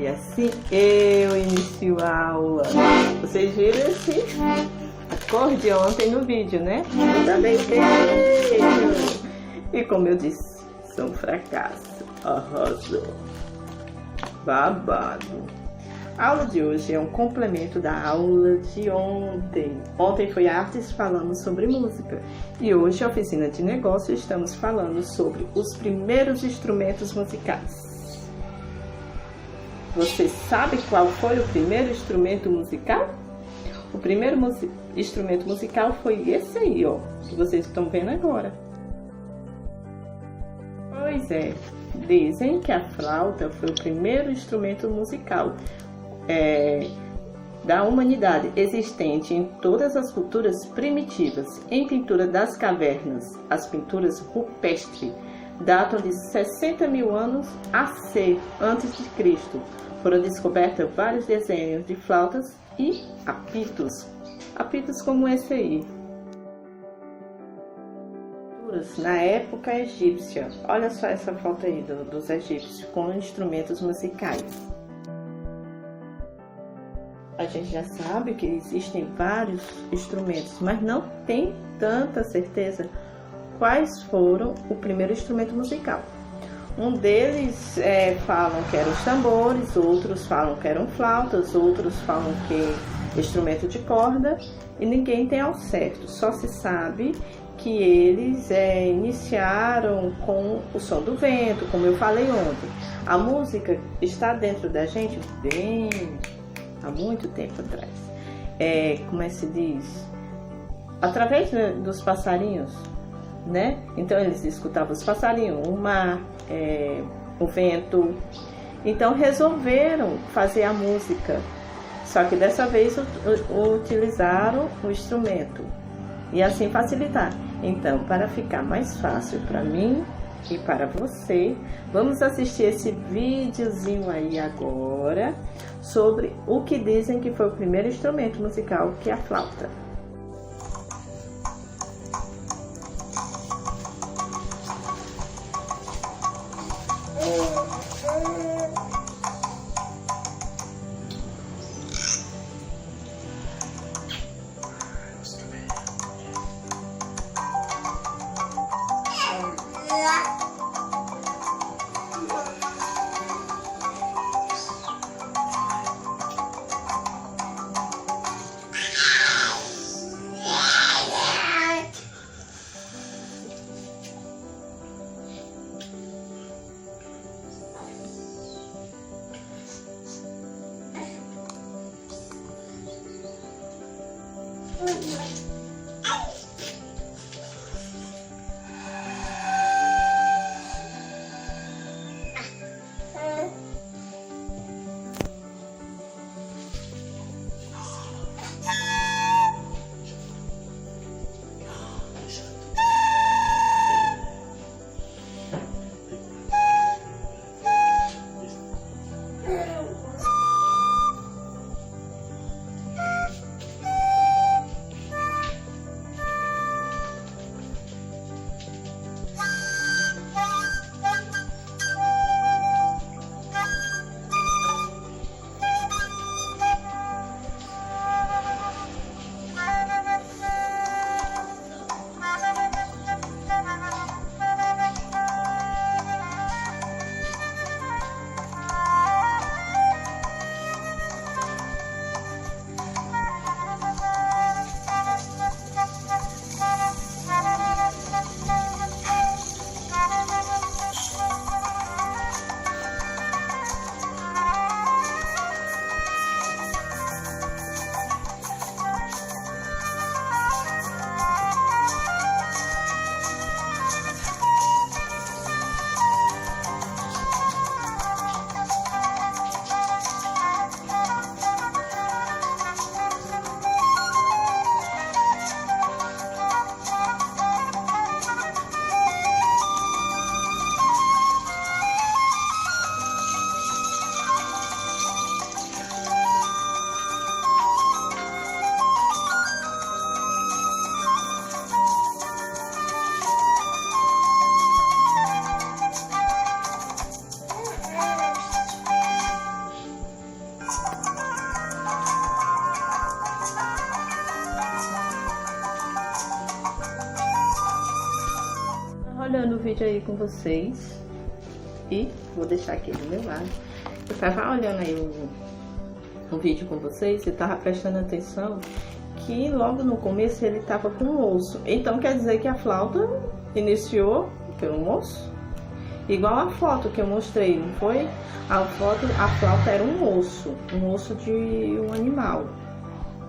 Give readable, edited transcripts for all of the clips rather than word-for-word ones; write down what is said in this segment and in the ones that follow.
E assim eu inicio a aula. Vocês viram esse acorde ontem no vídeo, né? Eu também veio. E como eu disse, sou um fracasso. Arrasou. Babado. A aula de hoje é um complemento da aula de ontem. Ontem foi artes, falamos sobre música. E hoje, a oficina de negócio, estamos falando sobre os primeiros instrumentos musicais. Você sabe qual foi o primeiro instrumento musical? O primeiro instrumento musical foi esse aí, ó, que vocês estão vendo agora. Pois é, dizem que a flauta foi o primeiro instrumento musical da humanidade existente em todas as culturas primitivas. Em pintura das cavernas, as pinturas rupestres datam de 60 mil anos AC, antes de Cristo. Foram descobertos vários desenhos de flautas e apitos. Apitos como esse aí. Na época egípcia, olha só essa foto aí dos egípcios com instrumentos musicais. A gente já sabe que existem vários instrumentos, mas não tem tanta certeza quais foram o primeiro instrumento musical. Um deles falam que eram os tambores, outros falam que eram flautas, outros falam que instrumento de corda, e ninguém tem ao certo. Só se sabe que eles iniciaram com o som do vento, como eu falei ontem. A música está dentro da gente bem há muito tempo atrás. Como é que se diz? Através dos passarinhos, né? Então eles escutavam os passarinhos, o mar, o vento. Então resolveram fazer a música, só que dessa vez utilizaram o instrumento e assim facilitar. Então, para ficar mais fácil para mim e para você, vamos assistir esse videozinho aí agora sobre o que dizem que foi o primeiro instrumento musical, que é a flauta. vídeo aí com vocês e vou deixar aqui do meu lado. Eu tava olhando aí o vídeo com vocês e tava prestando atenção que logo no começo ele tava com um osso. Então quer dizer que a flauta iniciou pelo um osso? Igual a foto que eu mostrei, não foi? A flauta era um osso de um animal.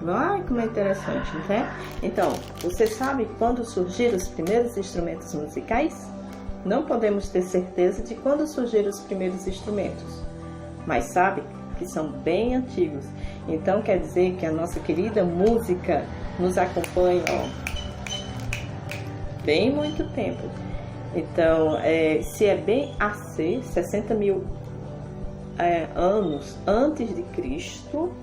Ai, como é interessante, né? Então, você sabe quando surgiram os primeiros instrumentos musicais? Não podemos ter certeza de quando surgiram os primeiros instrumentos, mas sabe que são bem antigos. Então, quer dizer que a nossa querida música nos acompanha, ó, bem muito tempo. Então, se é bem AC, 60 mil anos antes de Cristo,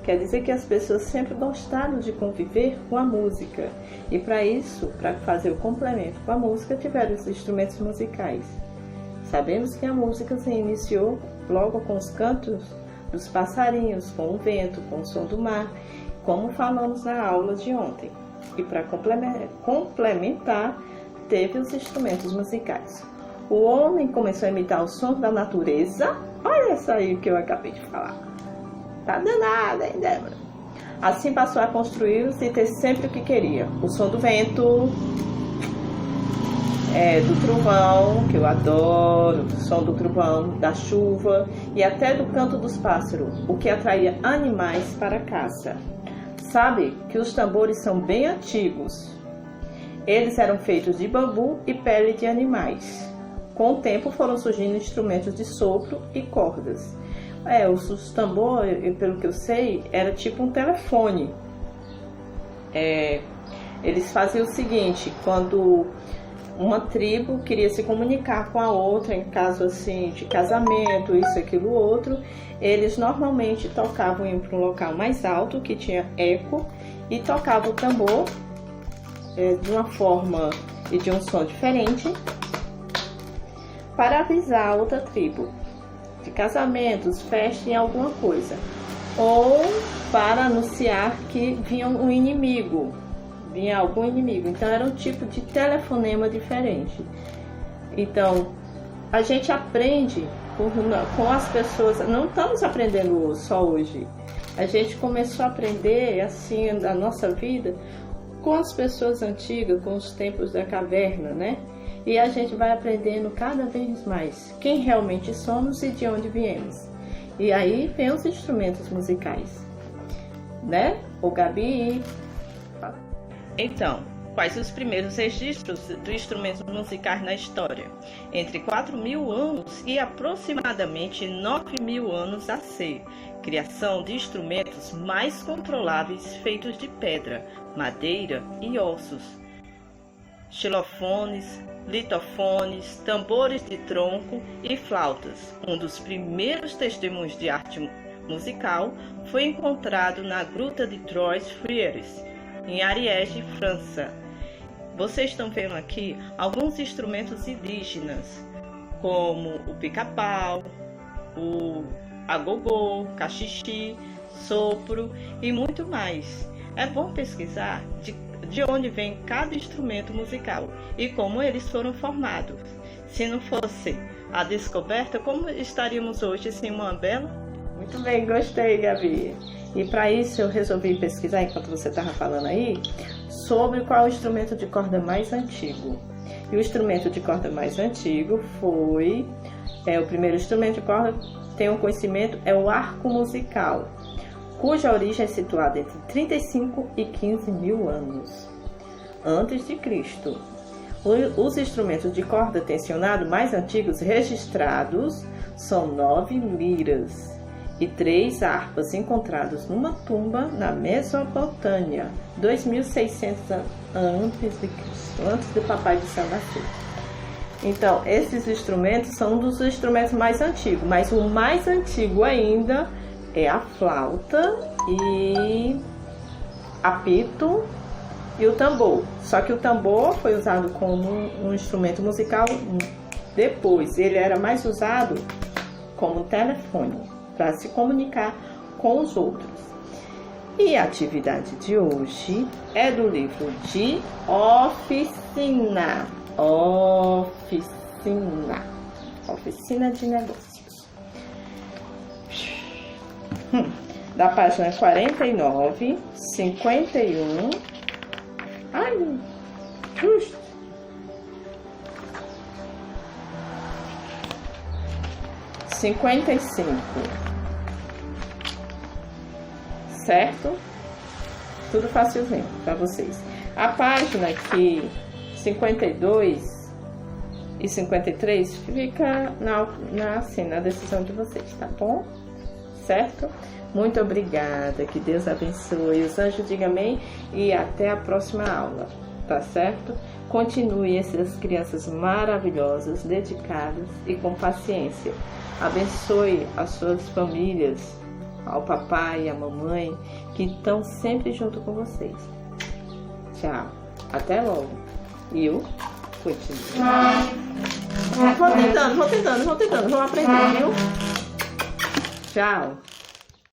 quer dizer que as pessoas sempre gostaram de conviver com a música. E para isso, para fazer o complemento com a música, tiveram os instrumentos musicais. Sabemos que a música se iniciou logo com os cantos dos passarinhos, com o vento, com o som do mar, como falamos na aula de ontem. E para complementar, teve os instrumentos musicais. O homem começou a imitar os sons da natureza. Olha isso aí que eu acabei de falar. Tá danada, hein, Débora? Assim passou a construí-los e ter sempre o que queria. O som do vento, do trovão, que eu adoro, o som do trovão, da chuva e até do canto dos pássaros, o que atraía animais para a caça. Sabe que os tambores são bem antigos. Eles eram feitos de bambu e pele de animais. Com o tempo foram surgindo instrumentos de sopro e cordas. Os tambores, pelo que eu sei, era tipo um telefone. Eles faziam o seguinte: quando uma tribo queria se comunicar com a outra, em caso assim de casamento, isso, aquilo, outro, eles normalmente tocavam em um local mais alto, que tinha eco, e tocavam o tambor de uma forma e de um som diferente, para avisar a outra tribo de casamentos, festa e alguma coisa, ou para anunciar que vinha algum inimigo. Então era um tipo de telefonema diferente. Então a gente aprende com as pessoas, não estamos aprendendo só hoje, a gente começou a aprender assim da nossa vida com as pessoas antigas, com os tempos da caverna, né? E a gente vai aprendendo cada vez mais quem realmente somos e de onde viemos. E aí vem os instrumentos musicais, né? O Gabi. Então, quais os primeiros registros dos instrumentos musicais na história? Entre 4.000 anos e aproximadamente 9.000 anos AC. Criação de instrumentos mais controláveis feitos de pedra, madeira e ossos. Xilofones, litofones, tambores de tronco e flautas. Um dos primeiros testemunhos de arte musical foi encontrado na Gruta de Trois-Freres, em Ariège, França. Vocês estão vendo aqui alguns instrumentos indígenas, como o pica-pau, o agogô, cachixi, sopro e muito mais. É bom pesquisar de onde vem cada instrumento musical e como eles foram formados. Se não fosse a descoberta, como estaríamos hoje sem uma bela? Muito bem, gostei, Gabi. E para isso eu resolvi pesquisar, enquanto você estava falando aí, sobre qual é o instrumento de corda mais antigo. E o instrumento de corda mais antigo foi, o primeiro instrumento de corda, tem um conhecimento, é o arco musical, cuja origem é situada entre 35 e 15 mil anos antes de Cristo. Os instrumentos de corda tensionado mais antigos registrados são 9 liras e 3 harpas encontrados numa tumba na Mesopotâmia, 2600 antes de Cristo, antes do Papai do Céu nascer. Então, esses instrumentos são um dos instrumentos mais antigos, mas o mais antigo ainda é a flauta e apito e o tambor. Só que o tambor foi usado como um instrumento musical depois. Ele era mais usado como telefone, para se comunicar com os outros. E a atividade de hoje é do livro de oficina. oficina. Oficina de negócios. Da página 49, 51. Ai, justo. 55. Certo? Tudo facilzinho para vocês. A página que 52 e 53 fica na decisão de vocês, tá bom? Certo? Muito obrigada, que Deus abençoe, os anjos digam amém e até a próxima aula, tá certo? Continue essas crianças maravilhosas, dedicadas e com paciência. Abençoe as suas famílias, ao papai e à mamãe que estão sempre junto com vocês. Tchau, até logo. E eu continuo. Vou tentando, vamos aprender, viu? Tchau.